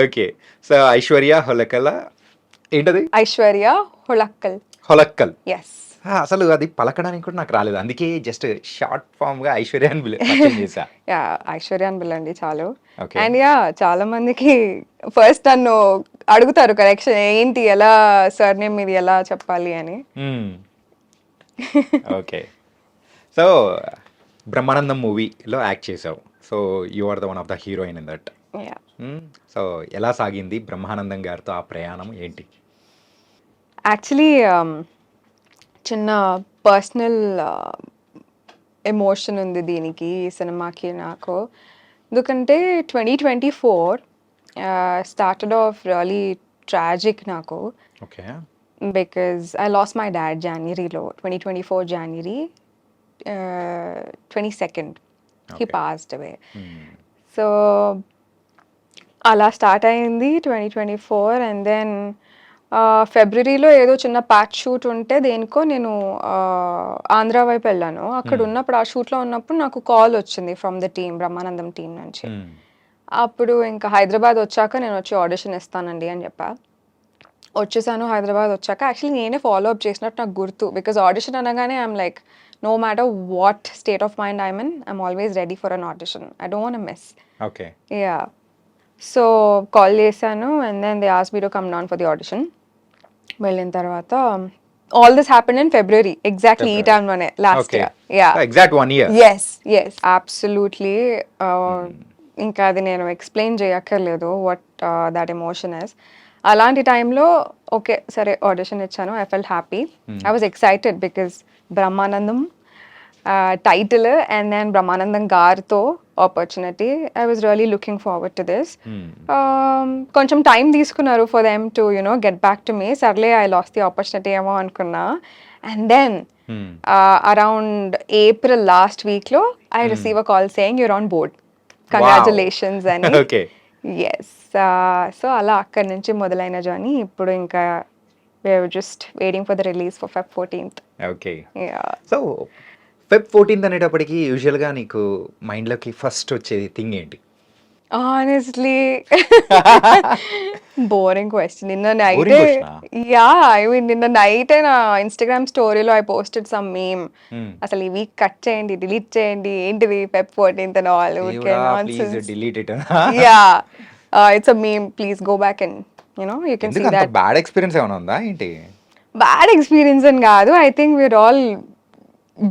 Okay. So Aishwarya హొలకల ఏంటది? Aishwarya హొళక్కల్. Holakkal. Yes. అసలు అది పలకడానికి కూడా నాకు రాలేదు. అందుకే జస్ట్ షార్ట్ ఫామ్‌గా ఐశ్వర్య అని పరిచయం చేశా. యా ఐశ్వర్య అని పిల్లండి చాలు. ఓకే. అండ్ యా చాలా మందికి ఫస్ట్ నన్ను అడుగుతారు కరెక్షన్ ఏంటి ఎలా సర్నేమ్ మీది ఎలా చెప్పాలి అని. ఓకే. సో బ్రహ్మానందం మూవీలో యాక్ట్ చేసావు. So you are the one of the heroine in that. Yeah so ఎలా సాగింది బ్రహ్మానందం గారితో ఆ ప్రయాణం ఏంటి? యాక్చువల్లీ చిన్న పర్సనల్ ఎమోషన్ ఉంది దీనికి ఈ సినిమాకి నాకు. ఎందుకంటే 2024 స్టార్టెడ్ ఆఫ్ రియలీ ట్రాజిక్ నాకు. Okay. Because I lost my dad జనవరిలో 2024 జనవరి 22nd he Okay. Passed away. So అలా స్టార్ట్ అయింది 2024 అండ్ దెన్ ఫిబ్రవరిలో ఏదో చిన్న ప్యాచ్ షూట్ ఉంటే దేనికో నేను ఆంధ్ర వైపు వెళ్ళాను. అక్కడ ఉన్నప్పుడు ఆ షూట్లో ఉన్నప్పుడు నాకు కాల్ వచ్చింది from the team Brahmanandam team నుంచి. అప్పుడు ఇంకా హైదరాబాద్ వచ్చాక నేను వచ్చి ఆడిషన్ ఇస్తానండి అని చెప్పా. వచ్చేసాను హైదరాబాద్ వచ్చాక. యాక్చువల్లీ నేనే ఫాలో అప్ చేసినట్టు నాకు గుర్తు. బికాజ్ ఆడిషన్ అనగానే I'm like no matter what state of mind I'm in I'm always ready for an audition. I don't want miss. Okay. Yeah so call చేశాను and then they asked me to come down for the audition. వెళ్ళిన తర్వాత all this happened in February exactly ఈ టైంలోనే last year. Yeah exact 1 year. Yes absolutely. ఇంకా అది నేను explain చేయక్కర్లేదు what that emotion is. అలాంటి టైంలో ఓకే సరే ఆడిషన్ ఇచ్చాను. I felt happy. I was excited because Brahmanandam title and then Brahmanandam గారితో opportunity. I was really looking forward to this. కొంచెం టైం తీసుకున్నారు for them to get back to me. సర్లే I lost the opportunity ఏమో అనుకున్నా. And then around April last వీక్లో I receive a call saying you're on board, congratulations అని. Okay. Yes. So అలా అక్కడి నుంచి మొదలైన జర్నీ. ఇప్పుడు ఇంకా we are just waiting for the release for Feb 14th. Okay. So Feb 14th అనేటప్పటికి యూజువల్గా నీకు మైండ్లోకి ఫస్ట్ వచ్చేది థింగ్ ఏంటి? Honestly boring question. నిన్న నైట్ Boring question ఆ? యా ఐ మీన్ నిన్న నైటే నా ఇన్స్టాగ్రామ్ స్టోరీలో ఐ పోస్టెడ్ సమ్ మీమ్. అసలు ఈ వీక్ కట్ చేయండి డిలీట్ చేయండి ఏంటిది Feb 14th and all. Please delete it. Yeah it's a meme. Please go back and you can see ఎందుకు అంత దట్. బ్యాడ్ ఎక్స్పీరియన్స్ ఏమైనా ఉందా ఏంటి? Bad experience అని కాదు. I think we're all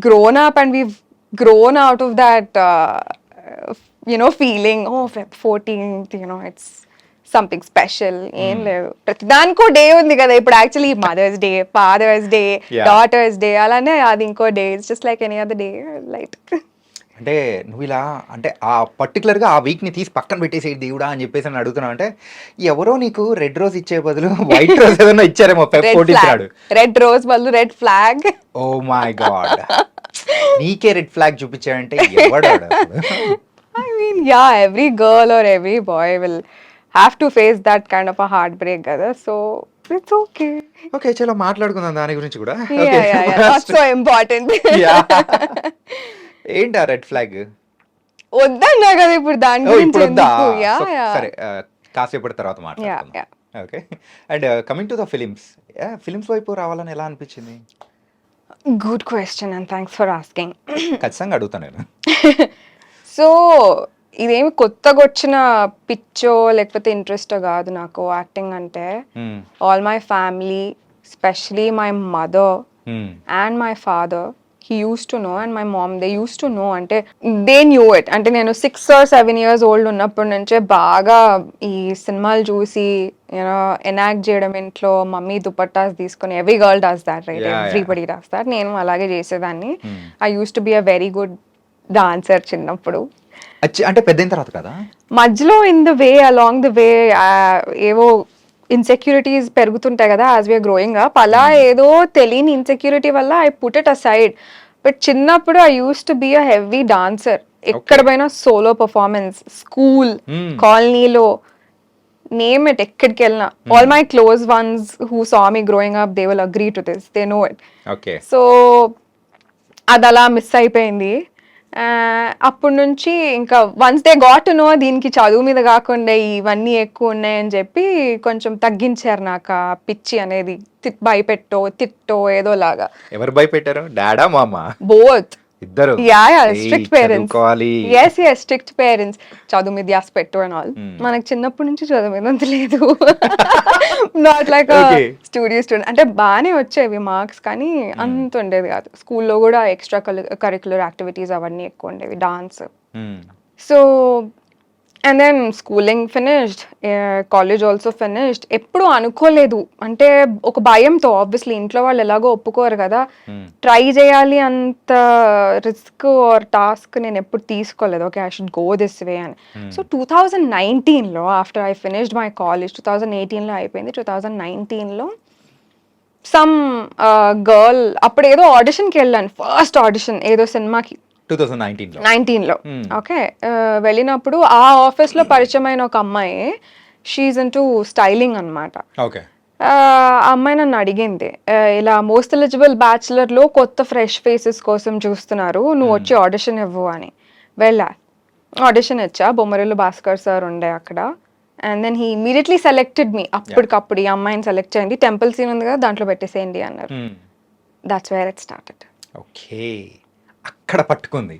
grown up and we've grown out of that feeling Feb 14th it's something special. ఏం లేదు, ప్రతిదానికో day ఉంది కదా ఇప్పుడు. Actually mother's day, father's day, daughter's day, అలానే అది ఇంకో day. It's just like any other day light. అంటే నువ్వు ఇలా అంటే ఆ పర్టికులర్గా ఆ వీక్ని తీసి పక్కన పెట్టేసి దేవుడా అని చెప్పేసి అని అడుగుతున్నావు. అంటే ఎవరో నీకు రెడ్ రోజ్ ఇచ్చే బదులు వైట్ రోజ్ ఏదైనా ఇచ్చారేమో Feb 14th నాడు. రెడ్ రోజ్ బదులు red flag. Oh my god, నీకే రెడ్ ఫ్లాగ్ చూపించాడంటే ఎవడాడు అసలు? I mean, yeah, every girl or every boy will have to face that kind of a heartbreak, kada. So it's okay. Okay, చలో మాట్లాడుకుందాం దాని గురించి కూడా. Yeah. Not so important. ఏంటి ఆ రెడ్ ఫ్లాగ్? వద్దన్నా కదా ఇప్పుడు దాని గురించి ఇప్పుడు వద్దా? ఎందుకు? Yeah. సరే, కాసేపటి తర్వాత మాట్లాడుకుందాం. Okay. And coming to the films వైపు రావాలని ఎలా అనిపించింది? Good question and thanks for asking. ఖచ్చితంగా అడుగుతాను నేను. సో ఇదేమి కొత్తగా వచ్చిన పిచ్చో లేకపోతే ఇంట్రెస్టో కాదు నాకు యాక్టింగ్ అంటే. All my family, especially my mother and my father, he used to know and my mom, they used to know. అంటే they knew it. అంటే నేను 6 or 7 years old ఉన్నప్పటి నుంచే బాగా ఈ సినిమాలు చూసి ఎనాక్ట్ చేయడం ఇంట్లో. మమ్మీ దుపట్టాస్ తీసుకొని, every girl does that right, everybody does that. నేను అలాగే చేసేదాన్ని. I use to be a very good dancer చిన్నప్పుడు. అంటే పెద్ద తర్వాత కదా, మధ్యలో in the way along the way ఏవో ఇన్సెక్యూరిటీస్ పెరుగుతుంటాయి కదా యాజ్ వీఆర్ గ్రోయింగ్ అప్. అలా ఏదో తెలియని ఇన్సెక్యూరిటీ వల్ల I put it aside. But చిన్నప్పుడు I use to be a heavy dancer. ఎక్కడ పోయినా సోలో పర్ఫార్మెన్స్, స్కూల్, కాలనీలో, నేమ్ ఇట్, ఎక్కడికి వెళ్ళినా. All my close ones who saw me growing up they will agree to this, they know it. Okay. So అది అలా miss అయిపోయింది. అప్పటి నుంచి ఇంకా once they got to know దీనికి చదువు మీద కాకుండా ఇవన్నీ ఎక్కువ ఉన్నాయని చెప్పి కొంచెం తగ్గించారు నాకు ఆ పిచ్చి అనేది. తిట్టో ఏదో లాగా. ఎవరు భయపెట్టారు, డాడా మామ? బోత్. ఇద్దరు. Strict parents. చదువుకోవాలి. Yes strict parents. చదువు మీద ధ్యాస పెట్టు అండ్ ఆల్. మనకి చిన్నప్పటి నుంచి చదువు మీద అంత లేదు. Not like Okay. స్టూడెంట్. అంటే బాగానే వచ్చేవి మార్క్స్, కానీ అంత ఉండేది కాదు. స్కూల్లో కూడా ఎక్స్ట్రా కరిక్యులర్ యాక్టివిటీస్ అవన్నీ ఎక్కువ ఉండేవి, dance. Hmm. So and then schooling finished, college also finished. ఎప్పుడు అనుకోలేదు, అంటే ఒక భయంతో, ఆబ్వియస్లీ ఇంట్లో వాళ్ళు ఎలాగో ఒప్పుకోరు కదా, ట్రై చేయాలి అంత రిస్క్ ఆర్ టాస్క్ నేను ఎప్పుడు తీసుకోలేదు. Okay, I should go this way అని. సో 2019లో after I finished my college, 2018లో అయిపోయింది, 2019లో సమ్ గర్ల్, అప్పుడు ఏదో ఆడిషన్కి వెళ్ళాను, ఫస్ట్ ఆడిషన్ ఏదో సినిమాకి 2019లో. 19లో. ఓకే, వెళ్ళినప్పుడు ఆ ఆఫీస్లో పరిచయమైన ఒక అమ్మాయి, షీఈ్ ఇంటూ స్టైలింగ్ అనమాట. ఓకే. ఆ అమ్మాయి నన్ను అడిగింది, ఇలా మోస్ట్ ఎలిజిబుల్ బ్యాచులర్లో కొత్త ఫ్రెష్ ఫేసెస్ కోసం చూస్తున్నారు, నువ్వు వచ్చి ఆడిషన్ ఇవ్వు అని. వెళ్ళా, ఆడిషన్ ఇచ్చా. బొమ్మరిల్లు భాస్కర్ సార్ ఉండే అక్కడ. And then he immediately selected me. అప్పటికప్పుడు ఈ అమ్మాయిని సెలెక్ట్ చేయండి, టెంపుల్ సీన్ ఉంది కదా దాంట్లో పెట్టేసేయండి అన్నారు. That's where it started. Okay, అక్కడ పట్టుకుంది.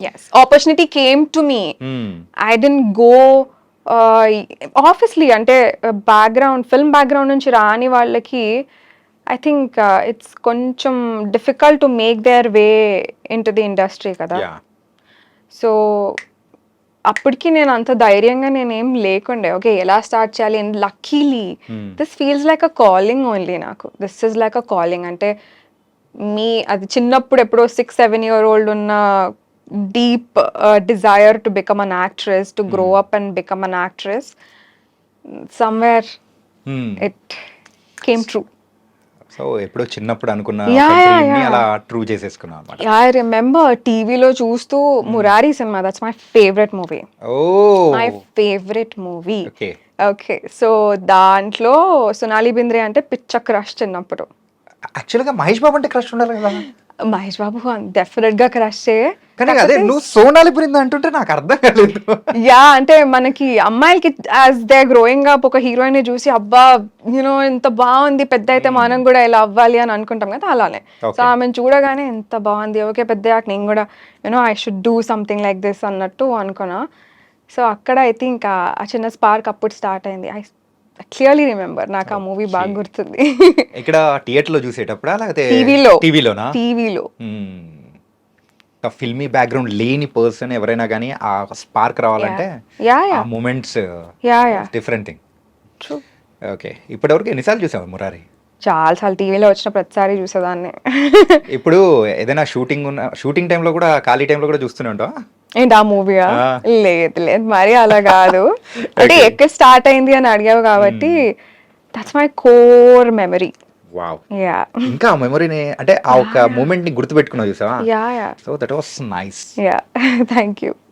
Yes, opportunity came to me. I didn't go obviously, అంటే బ్యాక్గ్రౌండ్, ఫిల్మ్ బ్యాక్గ్రౌండ్ నుంచి రాని వాళ్ళకి ఐ థింక్ ఇట్స్ కొంచెం difficult to make their way in to the industry కదా. Yeah. సో అప్పటికి నేను అంత ధైర్యంగా నేనేం లేకుండే. ఓకే, ఎలా స్టార్ట్ చేయాలి. And luckily this feels like a calling only. నాకు this is like a calling. అంటే అది చిన్నప్పుడు ఎప్పుడో 6-7 year old ఉన్న deep desire to become an actress, to grow up and become an actress, somewhere it came true. So ఎప్పుడో చిన్నప్పుడు అనుకున్న Yeah, ఒక yeah, dream ని yeah. అలా ట్రూ చేసేసుకున్నాం అన్నమాట. ఐ రిమెంబర్ టీవీలో చూస్తూ మురారి సినిమా, that's my favourite movie. Oh, my favourite movie. Okay. Okay, so దాంట్లో సోనాలి బింద్రే అంటే పిచ్చ క్రష్ చిన్నప్పుడు. యాక్చువల్గా మహేష్ బాబు అంటే క్రష్ ఉండాలి కదా. మహేష్ బాబు డెఫినెట్ గా క్రష్. కానీ అదే నువ్వు సోనాలి బృందా అంటుంటే నాకు అర్థం కాలేదు. యా, అంటే మనకి అమ్మాయిలకి యాజ్ దే గ్రోయింగ్ అప్ ఒక హీరోయిన్ ని చూసి అబ్బా యూనో ఎంత బాగుంది, పెద్ద అయితే మనం కూడా ఇలా అవ్వాలి అని అనుకుంటాం కదా, అలానే. సో ఆమెను చూడగానే ఎంత బాగుంది, ఓకే పెద్ద నేను కూడా you know I should do something like this అన్నట్టు అనుకున్నా. సో అక్కడ అయితే ఇంకా ఆ చిన్న స్పార్క్ అప్పుడు స్టార్ట్ అయింది. ఐ క్లియర్లీ రిమెంబర్, నాకు ఆ మూవీ బాగా గుర్తుంది. ఇక్కడ థియేటర్ లో చూసేటప్పుడా లేకపోతే టీవీలోనా? టీవీలో. ఫిల్మీ బ్యాక్గ్రౌండ్ లేని పర్సన్ ఎవరైనా కానీ ఆ స్పార్క్ రావాలంటే ఆ మూమెంట్స్ డిఫరెంట్ థింగ్. ఓకే, ఇప్పటివరకు ఎన్నిసార్లు చూసావు మురారి? చాలాసార్లు, టీవీలో వచ్చిన ప్రతిసారి చూసేదాన్ని. ఇప్పుడు ఏదైనా షూటింగ్ టైంలో కూడా, ఖాళీ టైంలో కూడా చూస్తూనే ఉంటావా? ఏంటి ఆ మూవీయా? లేదు లేదు, మరి అలా కాదు. అంటే ఎక్కడ స్టార్ట్ అయింది అని అడిగావు కాబట్టి that's my core memory. Wow. Yeah, ఇంకా ఆ మెమరీని, అంటే ఆ ఒక మూమెంట్ ని గుర్తుపెట్టుకున్నావు చూసావా? Yeah yeah. So that was nice. Yeah, thank you.